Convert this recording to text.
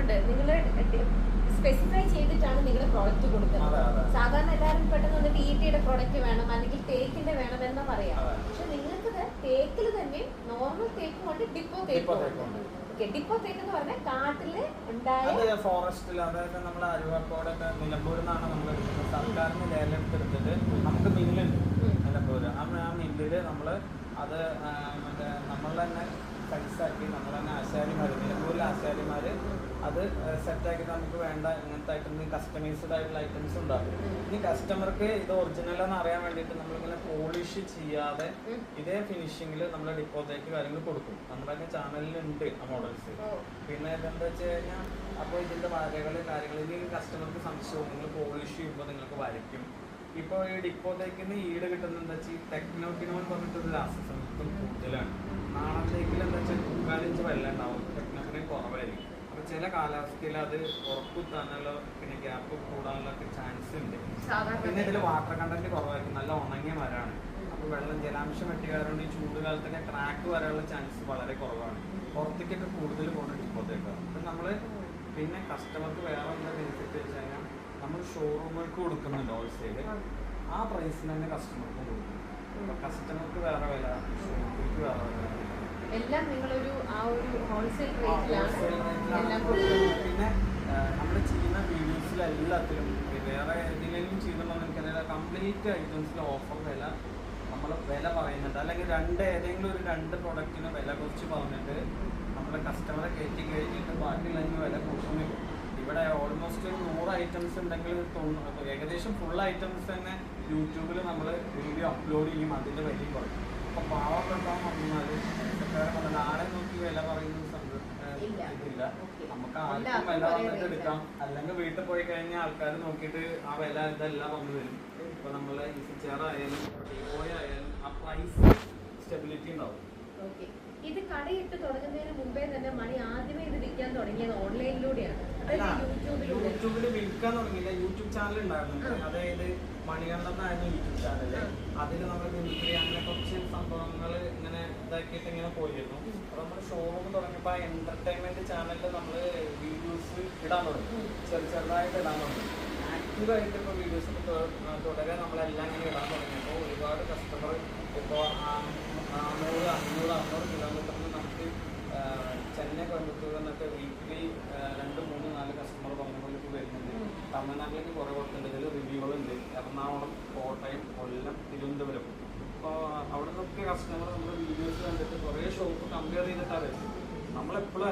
പറഞ്ഞിട്ടുണ്ട്, നിങ്ങൾ സ്പെസിഫൈ ചെയ്തിട്ടാണ് നിങ്ങൾ പ്രോഡക്റ്റ് കൊടുക്കുന്നത്. സാധാരണ എല്ലാവരും പെട്ടെന്ന് വന്നിട്ട് ഈട്ടിയുടെ പ്രോഡക്റ്റ് വേണം അല്ലെങ്കിൽ തേക്കിന്റെ വേണം എന്നാ പറയാം. പക്ഷെ നിങ്ങൾക്ക് തേക്കിൽ തന്നെ നോർമൽ തേക്ക് കൊണ്ട് ഡിപ്പോ തേക്ക് ഡിപ്പോ തേക്ക് എന്ന് പറഞ്ഞാൽ കാട്ടില് ഉണ്ടായ ഫോറസ്റ്റിൽ, അതായത് നമ്മൾ അരുവാക്കോടൊക്കെ നിലമ്പൂരിൽ നിന്നാണ് നമ്മൾ എടുക്കുന്നത്. സർക്കാരിന് ലേലമെടുത്തിട്ട് നമുക്ക് മില്ലുണ്ട് നിലമ്പൂര്. ആ മില്ലില് നമ്മള് അത് മറ്റേ നമ്മൾ തന്നെ പൈസാക്കി നമ്മൾ തന്നെ ആശാരിമാർ, നിലമ്പൂരിലെ ആശാരിമാർ അത് സെറ്റാക്കി നമുക്ക് വേണ്ട ഇങ്ങനത്തെ ഐറ്റംസ്, കസ്റ്റമൈസ്ഡ് ആയിട്ടുള്ള ഐറ്റംസ് ഉണ്ടാകും. ഇനി കസ്റ്റമർക്ക് ഇത് ഒറിജിനലെന്ന് അറിയാൻ വേണ്ടിയിട്ട് നമ്മളിങ്ങനെ പോളിഷ് ചെയ്യാതെ ഇതേ ഫിനിഷിങ്ങിൽ നമ്മൾ ഡിപ്പോത്തേക്ക് കാര്യങ്ങൾ കൊടുക്കും. നമ്മുടെ ചാനലിലുണ്ട് ആ മോഡൽസ്. പിന്നെ ഇതെന്താ വെച്ച് കഴിഞ്ഞാൽ അപ്പോൾ ഇതിൻ്റെ വരകൾ കാര്യങ്ങൾ ഇതിൽ കസ്റ്റമർക്ക് സംശയവും, നിങ്ങൾ പോളിഷ് ചെയ്യുമ്പോൾ നിങ്ങൾക്ക് വരയ്ക്കും. ഇപ്പോൾ ഈ ഡിപ്പോത്തേക്കിന് ഈട് കിട്ടുന്നത് എന്താ വെച്ചാൽ ടെക്നോക്കിനോന്ന് പറഞ്ഞിട്ടൊരു രാസസംയുക്തം കൂടുതലാണ്. നാളത്തേക്കിൽ എന്താ വെച്ചാൽ 3/4 ഇഞ്ച് വെള്ളം ഉണ്ടാവും, ടെക്നോക്കിന് കുറവായിരിക്കും. അപ്പോൾ ചില കാലാവസ്ഥയിൽ അത് ഉറപ്പുത്താനുള്ള പിന്നെ ഗ്യാപ്പ് കൂടാനുള്ള ചാൻസ് ഉണ്ട്. പിന്നെ ഇതിൽ വാട്ടർ കണ്ടന്റ് കുറവായിരിക്കും, നല്ല ഉണങ്ങിയ മരമാണ്. അപ്പോൾ വെള്ളം ജലാംശം വെട്ടിക്കാറുണ്ട്. ഈ ചൂട് കാലത്തൊക്കെ ക്രാക്ക് വരാനുള്ള ചാൻസ് വളരെ കുറവാണ്. പുറത്തേക്കൊക്കെ കൂടുതൽ പോകുന്ന ഡിപ്പോത്തേക്കാണ്. അപ്പം നമ്മൾ പിന്നെ കസ്റ്റമർക്ക് വേറെ എന്താ ബെനിഫിറ്റ് വെച്ച് കഴിഞ്ഞാൽ നമ്മൾ ഷോറൂമുകൾക്ക് കൊടുക്കുന്നുണ്ട് ഹോൾസെയിൽ, ആ പ്രൈസിന് തന്നെ കസ്റ്റമർക്ക് കൊടുക്കും. അപ്പോൾ കസ്റ്റമർക്ക് വേറെ വില, ഷോപ്പിലേക്ക് വേറെ വില, എല്ലാം നിങ്ങളൊരു ആ ഒരു ഹോൾസെയിൽ റേറ്റിലാണ്. പിന്നെ നമ്മൾ ചെയ്യുന്ന വീഡിയോസിലെല്ലാത്തിലും വേറെ ഏതെങ്കിലും ചെയ്തിട്ടുണ്ടെന്ന് എനിക്കറിയാം, കംപ്ലീറ്റ് ഐറ്റംസിലെ ഓഫർ വില നമ്മൾ വില പറയുന്നുണ്ട്. അല്ലെങ്കിൽ ഏതെങ്കിലും ഒരു 2 പ്രൊഡക്റ്റിന് വില കുറച്ച് പറഞ്ഞിട്ട് നമ്മുടെ കസ്റ്റമറെ കയറ്റി കഴിഞ്ഞിട്ട് ബാക്കിയുള്ളതിന് വില കൂട്ടുന്നില്ല. ഇവിടെ ഓൾമോസ്റ്റ് 100 ഐറ്റംസ് ഉണ്ടെങ്കിൽ ഏകദേശം ഫുൾ ഐറ്റംസ് തന്നെ യൂട്യൂബിൽ നമ്മൾ വീഡിയോ അപ്ലോഡ് ചെയ്യും, അതിൻ്റെ വിലയും കുറയും. അപ്പോൾ പാവപ്പെട്ടാന്ന് പറഞ്ഞാൽ ആളെ നോക്കി വില പറയുന്ന ഇതില്ല. നമുക്ക് ആർക്കും വില വന്നിട്ട് എടുക്കാം. അല്ലെങ്കിൽ വീട്ടിൽ പോയി കഴിഞ്ഞാൽ ആൾക്കാർ നോക്കിയിട്ട് ആ വില ഇതെല്ലാം വന്നു വരും. ഇപ്പോൾ നമ്മൾ ഈസി ചെയർ ആയാലും ആയാലും ആ പ്രൈസ് സ്റ്റെബിലിറ്റി ഉണ്ടാവും. ഇത് കടയിട്ട് തുടങ്ങുന്നതിന് മുമ്പേ തന്നെ മണി ആദ്യമേ ഇത് വിൽക്കാൻ തുടങ്ങിയത് ഓൺലൈനിലൂടെയാണ്. യൂട്യൂബിൽ വിൽക്കാൻ തുടങ്ങിയില്ല, യൂട്യൂബ് ചാനൽ ഉണ്ടായിരുന്നു. അതായത് മണികണ്ഠനായിരുന്നു യൂട്യൂബ് ചാനല്. അതിൽ നമ്മൾ മിമിക്രി അങ്ങനെ കുറച്ച് സംഭവങ്ങൾ ഇങ്ങനെ ഇതാക്കിയിട്ട് ഇങ്ങനെ പോയിരുന്നു. അപ്പോൾ നമ്മൾ ഷോറൂം തുടങ്ങിയപ്പോൾ എന്റർടൈൻമെന്റ് ചാനലിൽ നമ്മൾ വീഡിയോസ് ഇടാൻ തുടങ്ങി, ചെറുതായിട്ട് ഇടാൻ തുടങ്ങി. ആക്റ്റീവായിട്ട് ഇപ്പോൾ വീഡിയോസ് തുടരെ നമ്മളെല്ലാം ഇങ്ങനെ ഇടാൻ തുടങ്ങിയപ്പോൾ ഒരുപാട് കസ്റ്റമർ ഇപ്പോൾ 400-500 കിലോമീറ്ററിൽ നമുക്ക് ചെന്നൈ കോയമ്പത്തൂർ എന്നൊക്കെ വീക്കിലി 2, 3, 4 കസ്റ്റമർ പറഞ്ഞുകൊണ്ടിട്ട് വരുന്നുണ്ട്. തമിഴ്നാട്ടിലേക്ക് കുറേ കൊടുക്കുന്നുണ്ട്. ഇതിൽ റിവ്യൂകളുണ്ട്. എറണാകുളം, കോട്ടയം, കൊല്ലം, തിരുവനന്തപുരം. അപ്പോൾ അവിടെ നിന്നൊക്കെ കസ്റ്റമർ നമ്മുടെ വീഡിയോസ് കണ്ടിട്ട് കുറേ ഷോപ്പ് കമ്പയർ ചെയ്തിട്ടാണ് വരുന്നത്. നമ്മളെപ്പോഴും